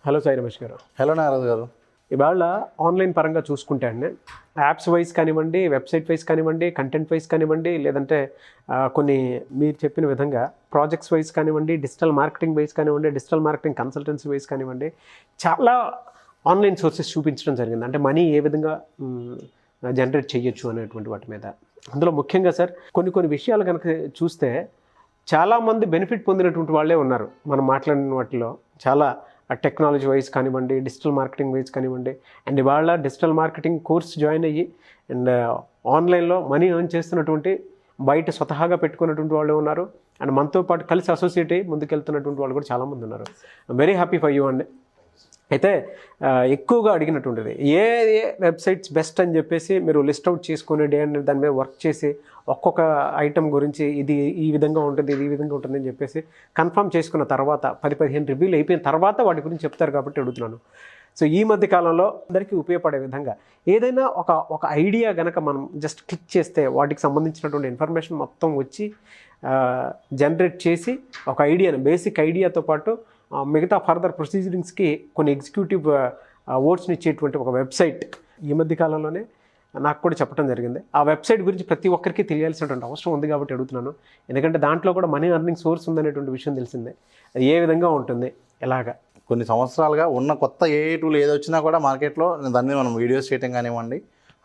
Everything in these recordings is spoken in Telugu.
హలో సాయి రమేష్ గారు. హలో నారాజు గారు. ఇవాళ ఆన్లైన్ పరంగా చూసుకుంటే అండి, యాప్స్ వైజ్ కానివ్వండి, వెబ్సైట్ వైజ్ కానివ్వండి, కంటెంట్ వైజ్ కానివ్వండి, లేదంటే కొన్ని మీరు చెప్పిన విధంగా ప్రాజెక్ట్స్ వైజ్ కానివ్వండి, డిజిటల్ మార్కెటింగ్ వైజ్ కానివ్వండి, డిజిటల్ మార్కెటింగ్ కన్సల్టెన్సీ వైజ్ కానివ్వండి, చాలా ఆన్లైన్ సోర్సెస్ చూపించడం జరిగింది. అంటే మనీ ఏ విధంగా జనరేట్ చేయొచ్చు అనేటువంటి వాటి మీద. అందులో ముఖ్యంగా సార్ కొన్ని విషయాలు కనుక చూస్తే చాలామంది బెనిఫిట్ పొందినటువంటి వాళ్ళే ఉన్నారు. మనం మాట్లాడిన వాటిలో చాలా టెక్నాలజీ వైజ్ కానివ్వండి, డిజిటల్ మార్కెటింగ్ వైజ్ కానివ్వండి, అండ్ ఇవాళ డిజిటల్ మార్కెటింగ్ కోర్స్ జాయిన్ అయ్యి అండ్ ఆన్లైన్లో మనీ ఎర్న్ చేస్తున్నటువంటి, బయట స్వతహాగా పెట్టుకున్నటువంటి వాళ్ళు ఉన్నారు. అండ్ మనతో పాటు కలిసి అసోసియేట్ అయ్యి ముందుకెళ్తున్నటువంటి వాళ్ళు కూడా చాలామంది ఉన్నారు. వెరీ హ్యాపీ ఫర్ యూ అండి. అయితే ఎక్కువగా అడిగినటువంటిది ఏ వెబ్సైట్స్ బెస్ట్ అని చెప్పేసి మీరు లిస్ట్ అవుట్ చేసుకుని డే అండ్ దాని మీద వర్క్ చేసి ఒక్కొక్క ఐటమ్ గురించి ఇది ఈ విధంగా ఉంటుంది, ఇది ఈ విధంగా ఉంటుంది అని చెప్పేసి కన్ఫర్మ్ చేసుకున్న తర్వాత 10-15 రివ్యూలు అయిపోయిన తర్వాత వాటి గురించి చెప్తారు కాబట్టి అడుగుతున్నాను. సో ఈ మధ్య కాలంలో అందరికీ ఉపయోగపడే విధంగా ఏదైనా ఒక ఐడియా కనుక మనం జస్ట్ క్లిక్ చేస్తే వాటికి సంబంధించినటువంటి ఇన్ఫర్మేషన్ మొత్తం వచ్చి జనరేట్ చేసి ఒక ఐడియాను, బేసిక్ ఐడియాతో పాటు మిగతా ఫర్దర్ ప్రొసీజరింగ్స్కి కొన్ని ఎగ్జిక్యూటివ్ వర్డ్స్ని ఇచ్చేటువంటి ఒక వెబ్సైట్ ఈ మధ్య కాలంలోనే నాకు కూడా చెప్పడం జరిగింది. ఆ వెబ్సైట్ గురించి ప్రతి ఒక్కరికి తెలియాల్సినటువంటి అవసరం ఉంది కాబట్టి అడుగుతున్నాను. ఎందుకంటే దాంట్లో కూడా మనీ ఎర్నింగ్ సోర్స్ ఉందనేటువంటి విషయం తెలిసిందే. అది ఏ విధంగా ఉంటుంది, ఎలాగా? కొన్ని సంవత్సరాలుగా ఉన్న కొత్త ఏఐ టూల్ ఏది వచ్చినా కూడా మార్కెట్లో దాన్ని మనం వీడియోస్ చేయడం కానివ్వండి,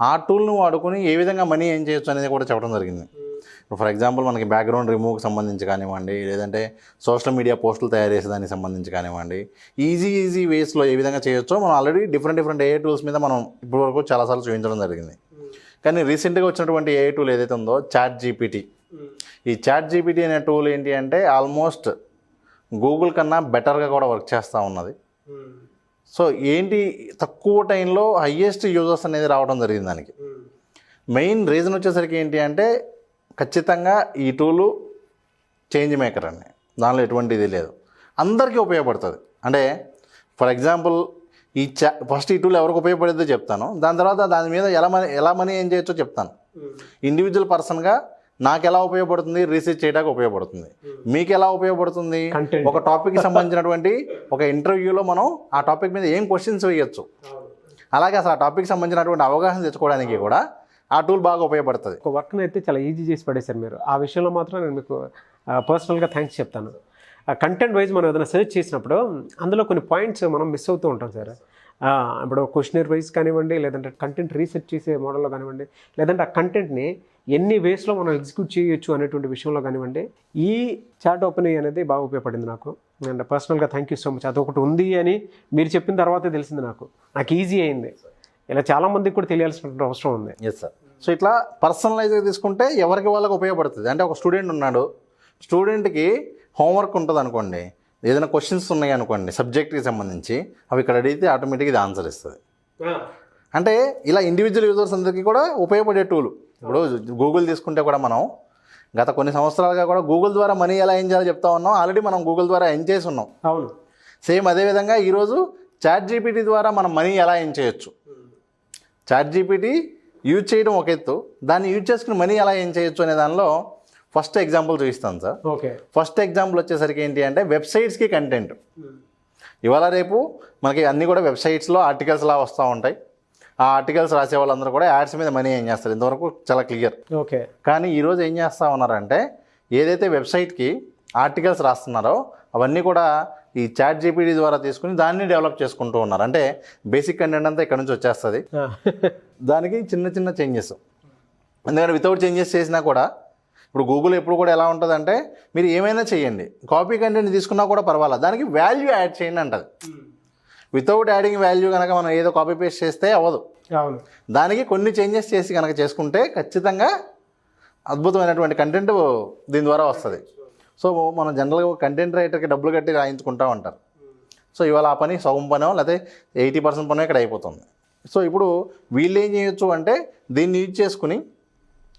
ఆ టూల్ను వాడుకొని ఏ విధంగా మనీ ఏం చేయొచ్చు అనేది కూడా చెప్పడం జరిగింది. ఫర్ ఎగ్జాంపుల్ మనకి బ్యాక్గ్రౌండ్ రిమూవ్కి సంబంధించి కానివ్వండి, లేదంటే సోషల్ మీడియా పోస్టులు తయారు చేసేదానికి సంబంధించి కానివ్వండి, ఈజీ వేస్లో ఏ విధంగా చేయొచ్చో మనం ఆల్రెడీ డిఫరెంట్ ఏఐ టూల్స్ మీద మనం ఇప్పటివరకు చాలాసార్లు చూపించడం జరిగింది. కానీ రీసెంట్గా వచ్చినటువంటి ఏఐ టూల్ ఏదైతే ఉందో ChatGPT, ఈ ChatGPT అనే టూల్ ఏంటి అంటే ఆల్మోస్ట్ గూగుల్ కన్నా బెటర్గా కూడా వర్క్ చేస్తూ ఉన్నది. సో ఏంటి, తక్కువ టైంలో హయ్యెస్ట్ యూజర్స్ అనేది రావడం జరిగింది. దానికి మెయిన్ రీజన్ వచ్చేసరికి ఏంటి అంటే ఖచ్చితంగా ఈ టూలు చేంజ్ మేకర్ అండి. దానిలో ఎటువంటి ఇది లేదు, అందరికీ ఉపయోగపడుతుంది. అంటే ఫర్ ఎగ్జాంపుల్ ఫస్ట్ ఈ టూల్ ఎవరికి ఉపయోగపడేదో చెప్తాను, దాని తర్వాత దాని మీద ఎలా మనీ ఏం చేయొచ్చో చెప్తాను. ఇండివిజువల్ పర్సన్గా నాకు ఎలా ఉపయోగపడుతుంది, రీసెర్చ్ చేయడానికి ఉపయోగపడుతుంది. మీకు ఎలా ఉపయోగపడుతుంది, ఒక టాపిక్కి సంబంధించినటువంటి ఒక ఇంటర్వ్యూలో మనం ఆ టాపిక్ మీద ఏం క్వశ్చన్స్ వేయచ్చు, అలాగే అసలు ఆ టాపిక్కి సంబంధించినటువంటి అవగాహన తెచ్చుకోవడానికి కూడా ఆ టూల్ బాగా ఉపయోగపడుతుంది. ఒక వర్క్ని అయితే చాలా ఈజీ చేసి పడేశారు మీరు. ఆ విషయంలో మాత్రం నేను మీకు పర్సనల్గా థ్యాంక్స్ చెప్తాను. కంటెంట్ వైజ్ మనం ఏదైనా సెర్చ్ చేసినప్పుడు అందులో కొన్ని పాయింట్స్ మనం మిస్ అవుతూ ఉంటాం సార్. ఇప్పుడు క్వశ్చనర్ వైజ్ కానివ్వండి, లేదంటే కంటెంట్ రీసెర్చ్ చేసే మోడల్లో కానివ్వండి, లేదంటే ఆ కంటెంట్ని ఎన్ని వేస్లో మనం ఎగ్జిక్యూట్ చేయొచ్చు అనేటువంటి విషయంలో కానివ్వండి, ఈ చాట్ ఓపెన్ అనేది బాగా ఉపయోగపడింది నాకు. అండ్ పర్సనల్గా థ్యాంక్ యూ సో మచ్. అదొకటి ఉంది అని మీరు చెప్పిన తర్వాతే తెలిసింది నాకు ఈజీ అయింది. ఇలా చాలామందికి కూడా తెలియాల్సినటువంటి అవసరం ఉంది. Yes sir. సో ఇట్లా పర్సనలైజ్గా తీసుకుంటే ఎవరికి వాళ్ళకి ఉపయోగపడుతుంది. అంటే ఒక స్టూడెంట్ ఉన్నాడు, స్టూడెంట్కి హోంవర్క్ ఉంటుంది అనుకోండి, ఏదైనా క్వశ్చన్స్ ఉన్నాయి అనుకోండి సబ్జెక్ట్కి సంబంధించి, అవి ఇక్కడ అడిగితే ఆటోమేటిక్గా ఇది ఆన్సర్ ఇస్తుంది. అంటే ఇలా ఇండివిజువల్ యూజర్స్ అందరికీ కూడా ఉపయోగపడే టూల్. ఇప్పుడు గూగుల్ తీసుకుంటే కూడా మనం గత కొన్ని సంవత్సరాలుగా కూడా గూగుల్ ద్వారా మనీ ఎలా ఏం చేయాలో చెప్తా ఉన్నాం. ఆల్రెడీ మనం గూగుల్ ద్వారా ఏం చేసి ఉన్నాం. అవును. సేమ్ అదేవిధంగా ఈరోజు ChatGPT ద్వారా మనం మనీ ఎలా ఏం చేయొచ్చు. ChatGPT యూజ్ చేయడం ఒక ఎత్తు, దాన్ని యూజ్ చేసుకుని మనీ ఎలా ఏం చేయొచ్చు అనే దానిలో ఫస్ట్ ఎగ్జాంపుల్ చూపిస్తాను సార్. ఓకే. ఫస్ట్ ఎగ్జాంపుల్ వచ్చేసరికి ఏంటి అంటే వెబ్సైట్స్కి కంటెంట్. ఇవాళ రేపు మనకి అన్నీ కూడా వెబ్సైట్స్లో ఆర్టికల్స్లా వస్తూ ఉంటాయి. ఆ ఆర్టికల్స్ రాసే వాళ్ళందరూ కూడా యాడ్స్ మీద మనీ ఏం చేస్తారు, ఇంతవరకు చాలా క్లియర్. ఓకే. కానీ ఈరోజు ఏం చేస్తూ ఉన్నారంటే ఏదైతే వెబ్సైట్కి ఆర్టికల్స్ రాస్తున్నారో అవన్నీ కూడా ఈ ChatGPT ద్వారా తీసుకుని దాన్ని డెవలప్ చేసుకుంటూ ఉన్నారు. అంటే బేసిక్ కంటెంట్ అంతా ఇక్కడ నుంచి వచ్చేస్తుంది, దానికి చిన్న చేంజెస్. ఎందుకంటే వితౌట్ చేంజెస్ చేసినా కూడా ఇప్పుడు గూగుల్ ఎప్పుడు కూడా ఎలా ఉంటుందంటే మీరు ఏమైనా చేయండి, కాపీ కంటెంట్ తీసుకున్నా కూడా పర్వాలేదు, దానికి వాల్యూ యాడ్ చేయండి అంటది. వితౌట్ యాడింగ్ వాల్యూ కనుక మనం ఏదో కాపీ పేస్ట్ చేస్తే అవ్వదు. అవును. దానికి కొన్ని చేంజెస్ చేసి కనుక చేసుకుంటే ఖచ్చితంగా అద్భుతమైనటువంటి కంటెంట్ దీని ద్వారా వస్తుంది. సో మనం జనరల్గా కంటెంట్ రైటర్కి డబ్బులు కట్టి రాయించుకుంటూ ఉంటారు. సో ఇవాళ ఆ పని సగం పనో లేకపోతే 80% పనో ఇక్కడ అయిపోతుంది. సో ఇప్పుడు వీళ్ళు ఏం చేయొచ్చు అంటే దీన్ని యూజ్ చేసుకుని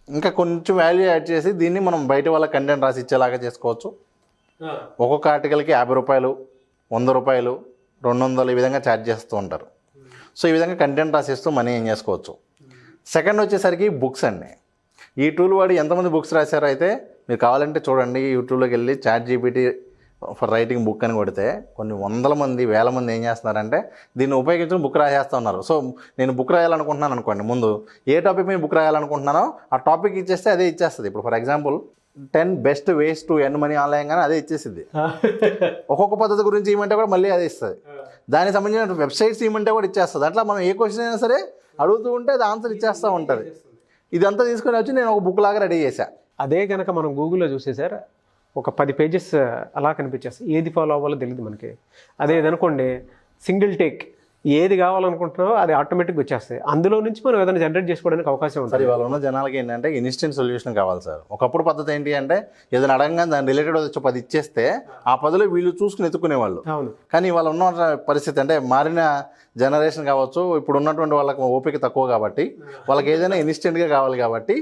ఇంకా కొంచెం వాల్యూ యాడ్ చేసి దీన్ని మనం బయట వాళ్ళ కంటెంట్ రాసి ఇచ్చేలాగా చేసుకోవచ్చు. ఒక్కొక్క ఆర్టికల్కి 50 రూపాయలు, 100 రూపాయలు, 200 ఈ విధంగా ఛార్జ్ చేస్తూ ఉంటారు. సో ఈ విధంగా కంటెంట్ రాసిస్తూ మనీ ఏం చేసుకోవచ్చు. సెకండ్ వచ్చేసరికి బుక్స్ అండి. ఈ టూల్ వాడి ఎంతమంది బుక్స్ రాశారో అయితే మీరు కావాలంటే చూడండి, యూట్యూబ్లోకి వెళ్ళి ChatGPT ఫర్ రైటింగ్ బుక్ అని కొడితే కొన్ని వందల మంది వేల మంది ఏం చేస్తున్నారంటే దీన్ని ఉపయోగించుకుని బుక్ రాసేస్తూ ఉన్నారు. సో నేను బుక్ రాయాలనుకుంటున్నాను అనుకోండి, ముందు ఏ టాపిక్ మీద బుక్ రాయాలనుకుంటున్నానో ఆ టాపిక్ ఇచ్చేస్తే అదే ఇచ్చేస్తుంది. ఇప్పుడు for example 10 best ways to earn money online కానీ అదే ఇచ్చేసింది. ఒక్కొక్క పద్ధతి గురించి ఇవ్వమంటే కూడా మళ్ళీ అదే ఇస్తుంది. దానికి సంబంధించిన వెబ్సైట్స్ ఇవ్వమంటే కూడా ఇచ్చేస్తుంది. అట్లా మనం ఏ క్వశ్చన్ అయినా సరే అడుగుతూ ఉంటే అది ఆన్సర్ ఇచ్చేస్తూ ఉంటుంది. ఇదంతా తీసుకొని వచ్చి నేను ఒక బుక్ లాగా రెడీ చేశాను. అదే కనుక మనం గూగుల్లో చూసేసారు ఒక 10 పేజెస్ అలా కనిపించేస్తాయి. ఏది ఫాలో అవ్వాలో తెలియదు మనకి. అదే అనుకోండి సింగిల్ టేక్ ఏది కావాలనుకుంటున్నావో అది ఆటోమేటిక్గా వచ్చేస్తాయి. అందులో నుంచి మనం ఏదైనా జనరేట్ చేసుకోవడానికి అవకాశం ఉంటుంది. ఇవాళ ఉన్న జనాలకి ఏంటంటే ఇన్స్టెంట్ సొల్యూషన్ కావాలి సార్. ఒకప్పుడు పద్ధతి ఏంటి అంటే ఏదైనా అడగంగా దాని రిలేటెడ్ వచ్చి 10 ఇచ్చేస్తే ఆ 10లో వీళ్ళు చూసుకుని ఎత్తుకునేవాళ్ళు. అవును. కానీ ఇవాళ ఉన్న పరిస్థితి అంటే మారిన జనరేషన్ కావచ్చు, ఇప్పుడు ఉన్నటువంటి వాళ్ళకి ఓపిక తక్కువ కాబట్టి వాళ్ళకి ఏదైనా ఇన్స్టెంట్గా కావాలి కాబట్టి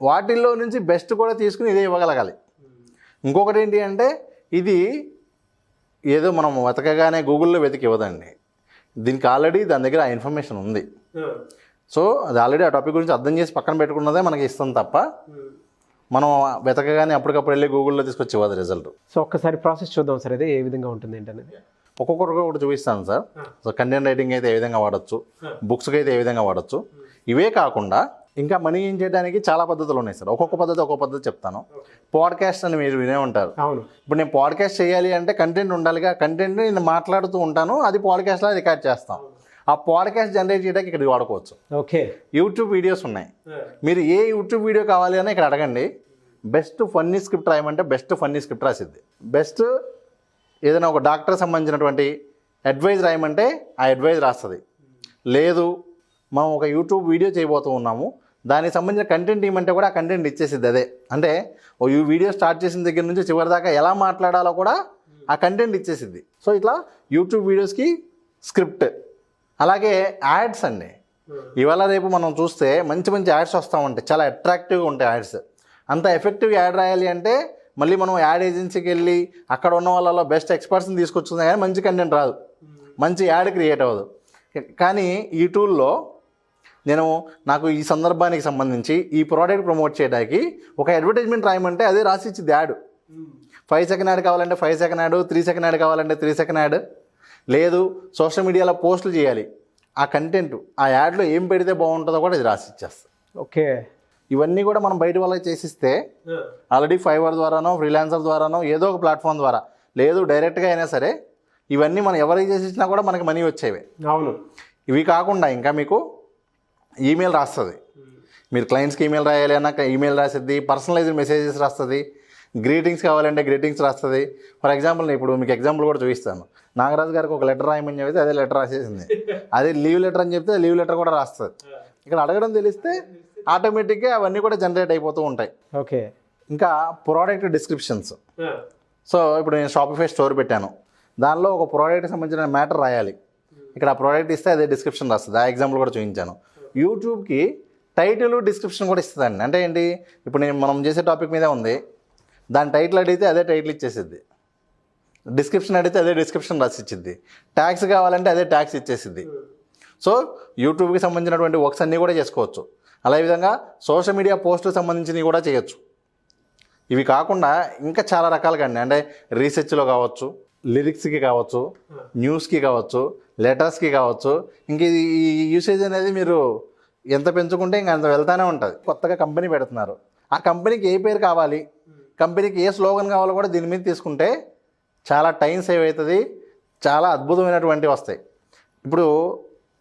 వాటిల్లో నుంచి బెస్ట్ కూడా తీసుకుని ఇదే ఇవ్వగలగాలి. ఇంకొకటి ఏంటి అంటే ఇది ఏదో మనం వెతకగానే గూగుల్లో వెతికి ఇవ్వదండి. దీనికి ఆల్రెడీ దాని దగ్గర ఆ ఇన్ఫర్మేషన్ ఉంది. సో అది ఆల్రెడీ ఆ టాపిక్ గురించి అర్థం చేసి పక్కన పెట్టుకున్నదే మనకి ఇస్తుంది తప్ప మనం వెతకగానే అప్పటికప్పుడు వెళ్ళి గూగుల్లో తీసుకొచ్చి ఇవ్వదు రిజల్ట్. సో ఒక్కసారి ప్రాసెస్ చూద్దాం సార్, అదే ఏ విధంగా ఉంటుంది ఏంటనేది ఒక్కొక్కరికి ఒకటి చూపిస్తాను సార్. సో కంటెంట్ రైటింగ్ అయితే ఏ విధంగా వాడచ్చు, బుక్స్కి అయితే ఏ విధంగా వాడచ్చు. ఇవే కాకుండా ఇంకా మనీ ఏం చేయడానికి చాలా పద్ధతులు ఉన్నాయి సార్. ఒక్కొక్క పద్ధతి చెప్తాను. పాడ్కాస్ట్ అని మీరు వినే ఉంటారు. అవును. ఇప్పుడు నేను పాడ్కాస్ట్ చేయాలి అంటే కంటెంట్ ఉండాలిగా. కంటెంట్ని నేను మాట్లాడుతూ ఉంటాను, అది పాడ్కాస్ట్లో రికార్డ్ చేస్తాం. ఆ పాడ్కాస్ట్ జనరేట్ చేయడానికి ఇక్కడ వాడుకోవచ్చు. ఓకే. యూట్యూబ్ వీడియోస్ ఉన్నాయి. మీరు ఏ యూట్యూబ్ వీడియో కావాలి అని ఇక్కడ అడగండి. బెస్ట్ ఫన్నీ స్క్రిప్ట్ రాయమంటే బెస్ట్ ఫన్నీ స్క్రిప్ట్ రాసిద్ది. బెస్ట్ ఏదైనా ఒక డాక్టర్ సంబంధించినటువంటి అడ్వైజ్ రాయమంటే ఆ అడ్వైజ్ రాస్తుంది. లేదు మనం ఒక యూట్యూబ్ వీడియో చేయబోతూ ఉన్నాము, దానికి సంబంధించిన కంటెంట్ ఇవ్వమంటే కూడా ఆ కంటెంట్ ఇచ్చేసిద్ది. అదే అంటే ఓ ఈ వీడియో స్టార్ట్ చేసిన దగ్గర నుంచి చివరి దాకా ఎలా మాట్లాడాలో కూడా ఆ కంటెంట్ ఇచ్చేసిద్ది. సో ఇట్లా యూట్యూబ్ వీడియోస్కి స్క్రిప్ట్. అలాగే యాడ్స్ అండి. ఇవాళ రేపు మనం చూస్తే మంచి మంచి యాడ్స్ వస్తూ ఉంటాయి, చాలా అట్రాక్టివ్గా ఉంటాయి యాడ్స్. అంత ఎఫెక్టివ్ యాడ్ రాయాలి అంటే మళ్ళీ మనం యాడ్ ఏజెన్సీకి వెళ్ళి అక్కడ ఉన్న వాళ్ళలో బెస్ట్ ఎక్స్పర్ట్స్ని తీసుకొచ్చుకుందాం, కానీ మంచి కంటెంట్ రాదు, మంచి యాడ్ క్రియేట్ అవ్వదు. కానీ ఈ టూల్లో నాకు ఈ సందర్భానికి సంబంధించి ఈ ప్రోడక్ట్ ప్రమోట్ చేయడానికి ఒక అడ్వర్టైజ్మెంట్ రాయమంటే అదే రాసిచ్చింది యాడ్. 5 సెకండ్ యాడ్ కావాలంటే 5 సెకండ్ యాడ్, 3 సెకండ్ యాడ్ కావాలంటే 3 సెకండ్ యాడ్. లేదు సోషల్ మీడియాలో పోస్టులు చేయాలి, ఆ కంటెంట్ ఆ యాడ్లో ఏం పెడితే బాగుంటుందో కూడా ఇది రాసిచ్చేస్తుంది. ఓకే. ఇవన్నీ కూడా మనం బయట వాళ్ళకి చేసిస్తే ఆల్రెడీ ఫైవర్ ద్వారానో ఫ్రీలాన్సర్ ద్వారానో ఏదో ఒక ప్లాట్ఫామ్ ద్వారా, లేదు డైరెక్ట్గా అయినా సరే ఇవన్నీ మనం ఎవరికి చేసి ఇచ్చినా కూడా మనకి మనీ వచ్చేవి. అవును. ఇవి కాకుండా ఇంకా మీకు ఈమెయిల్ రాస్తుంది. మీరు క్లయింట్స్కి ఈమెయిల్ రాయాలి అన్నాక ఈమెయిల్ రాసిద్ది. పర్సనలైజ్డ్ మెసేజెస్ రాస్తుంది. గ్రీటింగ్స్ కావాలంటే గ్రీటింగ్స్ రాస్తుంది. ఫర్ ఎగ్జాంపుల్ నేను ఇప్పుడు మీకు ఎగ్జాంపుల్ కూడా చూపిస్తాను. నాగరాజు గారికి ఒక లెటర్ రాయమని చెప్తే అదే లెటర్ రాసేసింది. అదే లీవ్ లెటర్ అని చెప్తే లీవ్ లెటర్ కూడా రాస్తుంది. ఇక్కడ అడగడం తెలిస్తే ఆటోమేటిక్గా అవన్నీ కూడా జనరేట్ అయిపోతూ ఉంటాయి. ఓకే. ఇంకా ప్రోడక్ట్ డిస్క్రిప్షన్స్. సో ఇప్పుడు నేను షాపిఫై స్టోర్ పెట్టాను, దానిలో ఒక ప్రోడక్ట్కి సంబంధించిన మ్యాటర్ రాయాలి. ఇక్కడ ఆ ప్రోడక్ట్ ఇస్తే అదే డిస్క్రిప్షన్ రాస్తుంది. ఆ ఎగ్జాంపుల్ కూడా చూపించాను. యూట్యూబ్కి టైటిల్ డిస్క్రిప్షన్ కూడా ఇస్తుందండి. అంటే ఏంటి, ఇప్పుడు మనం చేసే టాపిక్ మీదే ఉంది, దాని టైటిల్ అడిగితే అదే టైటిల్ ఇచ్చేసిద్ది, డిస్క్రిప్షన్ అడిగితే అదే డిస్క్రిప్షన్ రాసి ఇచ్చిద్ది, ట్యాగ్స్ కావాలంటే అదే ట్యాగ్స్ ఇచ్చేసిద్ది. సో యూట్యూబ్కి సంబంధించినటువంటి వర్క్స్ అన్నీ కూడా చేసుకోవచ్చు. అదే విధంగా సోషల్ మీడియా పోస్టులకు సంబంధించినవి కూడా చేయొచ్చు. ఇవి కాకుండా ఇంకా చాలా రకాలుగా అండి, అంటే రీసెర్చ్లో కావచ్చు, లిరిక్స్కి కావచ్చు, న్యూస్కి కావచ్చు, లెటర్స్కి కావచ్చు. ఇంక ఈ యూసేజ్ అనేది మీరు ఎంత పెంచుకుంటే ఇంక అంత వెళ్తానే ఉంటుంది. కొత్తగా కంపెనీ పెడుతున్నారు, ఆ కంపెనీకి ఏ పేరు కావాలి, కంపెనీకి ఏ స్లోగన్ కావాలో కూడా దీని మీద తీసుకుంటే చాలా టైం సేవ్ అవుతుంది, చాలా అద్భుతమైనటువంటివి వస్తాయి. ఇప్పుడు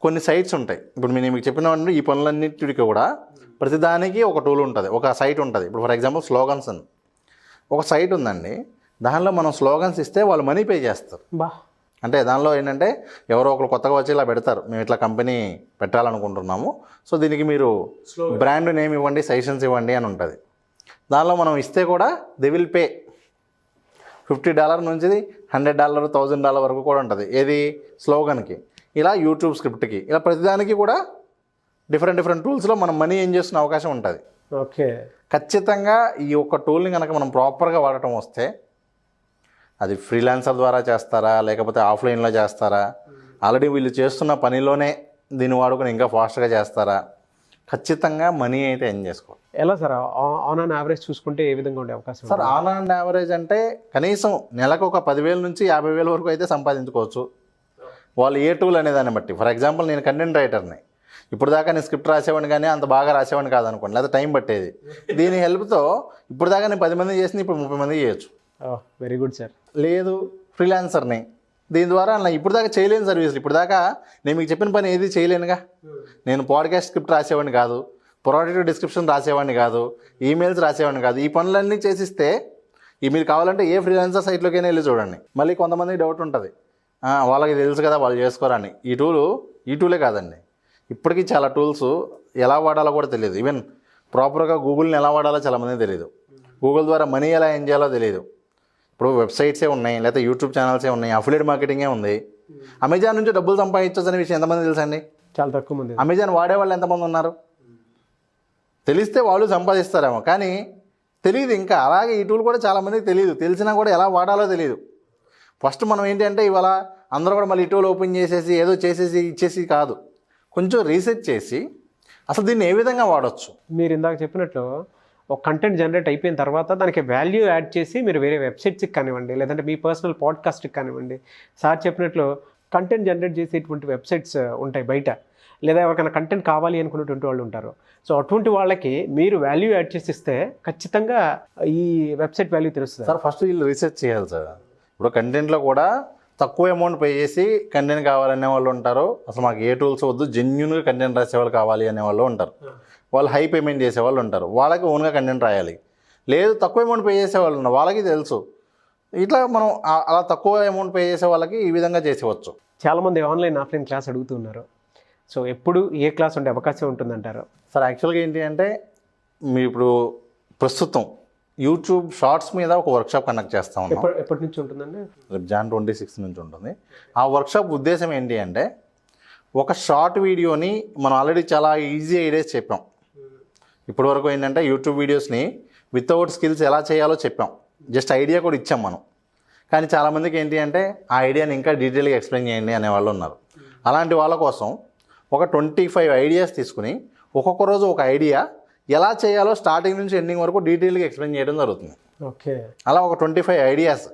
కొన్ని సైట్స్ ఉంటాయి. ఇప్పుడు నేను మీకు చెప్పిన ఈ పనులన్నిటికీ కూడా ప్రతిదానికి ఒక టూల్ ఉంటుంది, ఒక సైట్ ఉంటుంది. ఇప్పుడు ఫర్ ఎగ్జాంపుల్ స్లోగన్స్ అని ఒక సైట్ ఉందండి. దానిలో మనం స్లోగన్స్ ఇస్తే వాళ్ళు మనీ పే చేస్తారు. అంటే దానిలో ఏంటంటే ఎవరో ఒకరు కొత్తగా వచ్చి ఇలా పెడతారు, మేము ఇట్లా కంపెనీ పెట్టాలనుకుంటున్నాము, సో దీనికి మీరు బ్రాండ్ నేమ్ ఇవ్వండి, సజెషన్స్ ఇవ్వండి అని ఉంటుంది. దానిలో మనం ఇస్తే కూడా దే విల్ పే. $50 నుంచి $100, $1000 వరకు కూడా ఉంటుంది. ఏది స్లోగన్కి, ఇలా యూట్యూబ్ స్క్రిప్ట్కి, ఇలా ప్రతిదానికి కూడా డిఫరెంట్ టూల్స్లో మనం మనీ ఏం చేస్తున్న అవకాశం ఉంటుంది. ఓకే. ఖచ్చితంగా ఈ ఒక్క టూల్ని కనుక మనం ప్రాపర్గా వాడటం వస్తే, అది ఫ్రీలాన్సర్ ద్వారా చేస్తారా లేకపోతే ఆఫ్లైన్లో చేస్తారా, ఆల్రెడీ వీళ్ళు చేస్తున్న పనిలోనే దీన్ని వాడుకొని ఇంకా ఫాస్ట్గా చేస్తారా, ఖచ్చితంగా మనీ అయితే ఎర్న్ చేసుకోవాలి. ఎలా సార్ ఆన్ అండ్ యావరేజ్ చూసుకుంటే ఏ విధంగా ఉండే అవకాశం సార్ ఆన్ అండ్ యావరేజ్ అంటే కనీసం నెలకు ఒక 10,000 నుంచి 50,000 వరకు అయితే సంపాదించుకోవచ్చు వాళ్ళు ఏ టూల్ అనే దాన్ని బట్టి. ఫర్ ఎగ్జాంపుల్ నేను కంటెంట్ రైటర్ని, ఇప్పుడు దాకా నేను స్క్రిప్ట్ రాసేవాడిని కానీ అంత బాగా రాసేవాడిని కాదనుకోండి, లేదా టైం పట్టేది. దీని హెల్ప్తో ఇప్పుడు దాకా నేను 10 మంది చేసిన ఇప్పుడు 30 మంది చేయొచ్చు. Very good sir. లేదు ఫ్రీలాన్సర్ని, దీని ద్వారా ఇప్పుడు దాకా చేయలేని సర్వీసులు, ఇప్పుడు దాకా నేను మీకు చెప్పిన పని ఏది చేయలేనుగా. నేను పాడ్కాస్ట్ స్క్రిప్ట్ రాసేవాడిని కాదు, ప్రొడక్ట్ డిస్క్రిప్షన్ రాసేవాడిని కాదు, ఈమెయిల్స్ రాసేవాడిని కాదు. ఈ పనులన్నీ చేసిస్తే మీరు కావాలంటే ఏ ఫ్రీలాన్సర్ సైట్లోకైనా వెళ్ళి చూడండి. మళ్ళీ కొంతమంది డౌట్ ఉంటుంది, వాళ్ళకి తెలుసు కదా వాళ్ళు చేసుకోరని. ఈ టూలే కాదండి, ఇప్పటికీ చాలా టూల్స్ ఎలా వాడాలో కూడా తెలియదు. ఈవెన్ ప్రాపర్గా గూగుల్ని ఎలా వాడాలో చాలామంది తెలియదు. గూగుల్ ద్వారా మనీ ఎలా ఏం చేయాలో తెలియదు. ఇప్పుడు వెబ్సైట్సే ఉన్నాయి, లేకపోతే యూట్యూబ్ ఛానల్సే ఉన్నాయి, అఫిలియేట్ మార్కెటింగే ఉంది. అమెజాన్ నుంచి డబ్బులు సంపాదించవచ్చు అనే విషయం ఎంతమంది తెలుసండి? చాలా తక్కువ మంది. అమెజాన్ వాడేవాళ్ళు ఎంతమంది ఉన్నారు? తెలిస్తే వాళ్ళు సంపాదిస్తారేమో, కానీ తెలియదు ఇంకా. అలాగే ఈ టూల్ కూడా చాలామందికి తెలియదు, తెలిసినా కూడా ఎలా వాడాలో తెలియదు. ఫస్ట్ మనం ఏంటంటే ఇవాళ అందరూ కూడా మళ్ళీ ఈ టూల్ ఓపెన్ చేసేసి ఏదో చేసేసి ఇచ్చేసి కాదు, కొంచెం రీసెర్చ్ చేసి అసలు దీన్ని ఏ విధంగా వాడచ్చు. మీరు ఇందాక చెప్పినట్లు ఒక కంటెంట్ జనరేట్ అయిపోయిన తర్వాత దానికి వాల్యూ యాడ్ చేసి మీరు వేరే వెబ్సైట్స్కి కానివ్వండి, లేదంటే మీ పర్సనల్ పాడ్కాస్ట్కి కానివ్వండి, సార్ చెప్పినట్లు కంటెంట్ జనరేట్ చేసేటువంటి వెబ్సైట్స్ ఉంటాయి బయట, లేదా ఎవరికైనా కంటెంట్ కావాలి అనుకునేటువంటి వాళ్ళు ఉంటారు. సో అటువంటి వాళ్ళకి మీరు వాల్యూ యాడ్ చేసి ఇస్తే ఖచ్చితంగా ఈ వెబ్సైట్ వాల్యూ తెలుస్తుంది. సార్ ఫస్ట్ వీళ్ళు రీసెర్చ్ చేయాలి సార్. ఇప్పుడు కంటెంట్లో కూడా తక్కువ అమౌంట్ పే చేసి కంటెంట్ కావాలనే వాళ్ళు ఉంటారు. అసలు మాకు ఏ టూల్స్ వద్దు, జెన్యున్గా కంటెంట్ రాసేవాళ్ళు కావాలి అనేవాళ్ళు ఉంటారు. వాళ్ళు హై పేమెంట్ చేసేవాళ్ళు ఉంటారు, వాళ్ళకి ఓన్గా కంటెంట్ రాయాలి. లేదు తక్కువ అమౌంట్ పే చేసేవాళ్ళు ఉన్నారు, వాళ్ళకి తెలుసు. ఇట్లా మనం అలా తక్కువ అమౌంట్ పే చేసే వాళ్ళకి ఈ విధంగా చేసేవచ్చు. చాలామంది ఆన్లైన్ ఆఫ్లైన్ క్లాస్ అడుగుతున్నారు. సో ఎప్పుడు ఏ క్లాస్ ఉండే అవకాశం ఉంటుందంటారు? సార్ యాక్చువల్గా ఏంటి అంటే మీ ఇప్పుడు ప్రస్తుతం యూట్యూబ్ షార్ట్స్ మీద ఒక వర్క్షాప్ కండక్ట్ చేస్తా ఉన్నాం. ఎప్పటి నుంచి ఉంటుందండి? రేపు Jan 26 నుంచి ఉంటుంది. ఆ వర్క్షాప్ ఉద్దేశం ఏంటి అంటే ఒక షార్ట్ వీడియోని మనం ఆల్రెడీ చాలా ఈజీ ఐడియాస్ చెప్పాం. ఇప్పటివరకు ఏంటంటే యూట్యూబ్ వీడియోస్ని వితౌట్ స్కిల్స్ ఎలా చేయాలో చెప్పాం, జస్ట్ ఐడియా కూడా ఇచ్చాం మనం. కానీ చాలామందికి ఏంటి అంటే ఆ ఐడియాని ఇంకా డీటెయిల్గా ఎక్స్ప్లెయిన్ చేయండి అనే వాళ్ళు ఉన్నారు. అలాంటి వాళ్ళ కోసం ఒక 25 ఐడియాస్ తీసుకుని ఒక్కొక్క రోజు ఒక ఐడియా ఎలా చేయాలో స్టార్టింగ్ నుంచి ఎండింగ్ వరకు డీటెయిల్గా ఎక్స్ప్లెయిన్ చేయడం జరుగుతుంది. ఓకే, అలా ఒక 25 ఐడియాస్.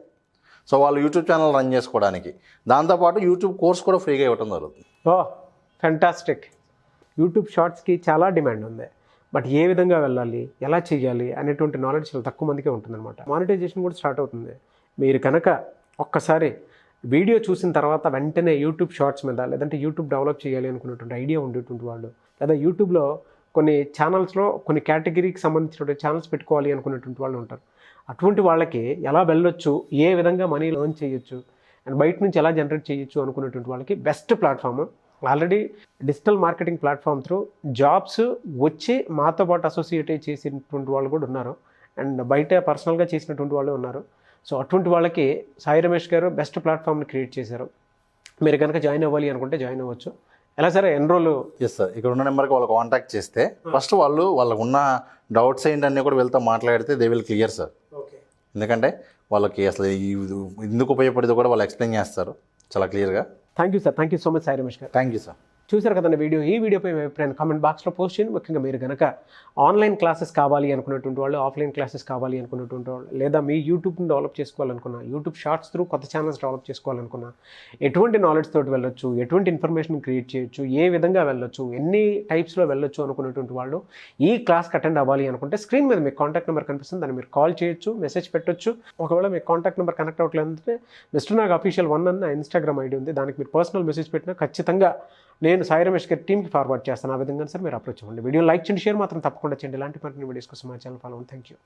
సో వాళ్ళు యూట్యూబ్ ఛానల్ రన్ చేసుకోవడానికి, దాంతోపాటు యూట్యూబ్ కోర్స్ కూడా ఫ్రీగా ఇవ్వడం జరుగుతుంది. ఫ్యాంటాస్టిక్. యూట్యూబ్ షార్ట్స్కి చాలా డిమాండ్ ఉంది, బట్ ఏ విధంగా వెళ్ళాలి, ఎలా చేయాలి అనేటువంటి నాలెడ్జ్ చాలా తక్కువ మందికే ఉంటుందన్నమాట. మానిటైజేషన్ కూడా స్టార్ట్ అవుతుంది. మీరు కనుక ఒక్కసారి వీడియో చూసిన తర్వాత వెంటనే యూట్యూబ్ షార్ట్స్ మీద, లేదంటే యూట్యూబ్ డెవలప్ చేయాలి అనుకున్నటువంటి ఐడియా ఉండేటువంటి వాళ్ళు, లేదా యూట్యూబ్లో కొన్ని ఛానల్స్లో కొన్ని కేటగిరీకి సంబంధించినటువంటి ఛానల్స్ పెట్టుకోవాలి అనుకునేటువంటి వాళ్ళు ఉంటారు. అటువంటి వాళ్ళకి ఎలా వెళ్ళొచ్చు, ఏ విధంగా మనీ ఎర్న్ చేయొచ్చు, అండ్ బయట నుంచి ఎలా జనరేట్ చేయొచ్చు అనుకునేటువంటి వాళ్ళకి best platform. Already digital marketing platform through jobs వచ్చి మాతో పాటు అసోసియేట్ చేసినటువంటి వాళ్ళు కూడా ఉన్నారు, అండ్ బయట పర్సనల్గా చేసినటువంటి వాళ్ళు ఉన్నారు. సో అటువంటి వాళ్ళకి సాయి రమేష్ గారు బెస్ట్ ప్లాట్ఫామ్ని క్రియేట్ చేశారు. మీరు కనుక జాయిన్ అవ్వాలి అనుకుంటే జాయిన్ అవ్వచ్చు. ఎలా సరే ఎన్రోల్? ఎస్ సార్, ఇక్కడ ఉన్న నెంబర్కి వాళ్ళు కాంటాక్ట్ చేస్తే ఫస్ట్ వాళ్ళకు ఉన్న డౌట్స్ ఏంటన్నీ కూడా వీళ్ళతో మాట్లాడితే they will clear sir. Okay, ఎందుకంటే వాళ్ళకి అసలు ఎందుకు ఉపయోగపడేది కూడా వాళ్ళు ఎక్స్ప్లెయిన్ చేస్తారు చాలా క్లియర్గా. Thank you sir, thank you so much Sai Ramesh గారు. Thank you sir. చూసారు కదండి వీడియో. ఈ వీడియోపై మీ అభిప్రాయాన్ని కామెంట్ బాక్స్లో పోస్ట్ చేయండి. ముఖ్యంగా మీరు కనుక ఆన్లైన్ క్లాసెస్ కావాలి అనుకున్నటువంటి వాళ్ళు, ఆఫ్లైన్ క్లాసెస్ కావాలి అనుకున్నటువంటి వాళ్ళు, లేదా మీ యూట్యూబ్ని డెవలప్ చేసుకోవాలనుకున్నా, యూట్యూబ్ షార్ట్స్ త్రూ కొత్త ఛానల్స్ డెవలప్ చేసుకోవాలనుకున్నా, ఎటువంటి నాలెడ్జ్ తోటి వెళ్ళొచ్చు, ఎటువంటి ఇన్ఫర్మేషన్ క్రియేట్ చేయొచ్చు, ఏ విధంగా వెళ్ళొచ్చు, ఎన్ని టైప్స్లో వెళ్ళొచ్చు అనుకున్నటువంటి వాళ్ళు ఈ క్లాస్కి అటెండ్ అవ్వాలి అనుకుంటే స్క్రీన్ మీద మీకు కాంటాక్ట్ నెంబర్ కనిపిస్తుంది, దాన్ని మీరు కాల్ చేయొచ్చు, మెసేజ్ పెట్టొచ్చు. ఒకవేళ మీకు కాంటాక్ట్ నెంబర్ కనెక్ట్ అవ్వట్లేదంటే మిస్టర్ నాగ్ అఫీషియల్ 1 అన్న ఇన్స్టాగ్రామ్ ఐడి ఉంది, దానికి మీరు పర్సనల్ మెసేజ్ పెట్టినా ఖచ్చితంగా నేను సాయి రమేష్ గారి టీమ్కి ఫార్వర్డ్ చేస్తాను. ఆ విధంగా సార్ మీరు అప్రోచ్ అవ్వండి. వీడియో లైక్ చేయండి, షేర్ మాత్రం తప్పకుండా చేయండి. ఇలాంటి మరిన్ని వీడియోస్ కోసం మా ఛానల్ ఫాలో అవ్వండి. Thank you.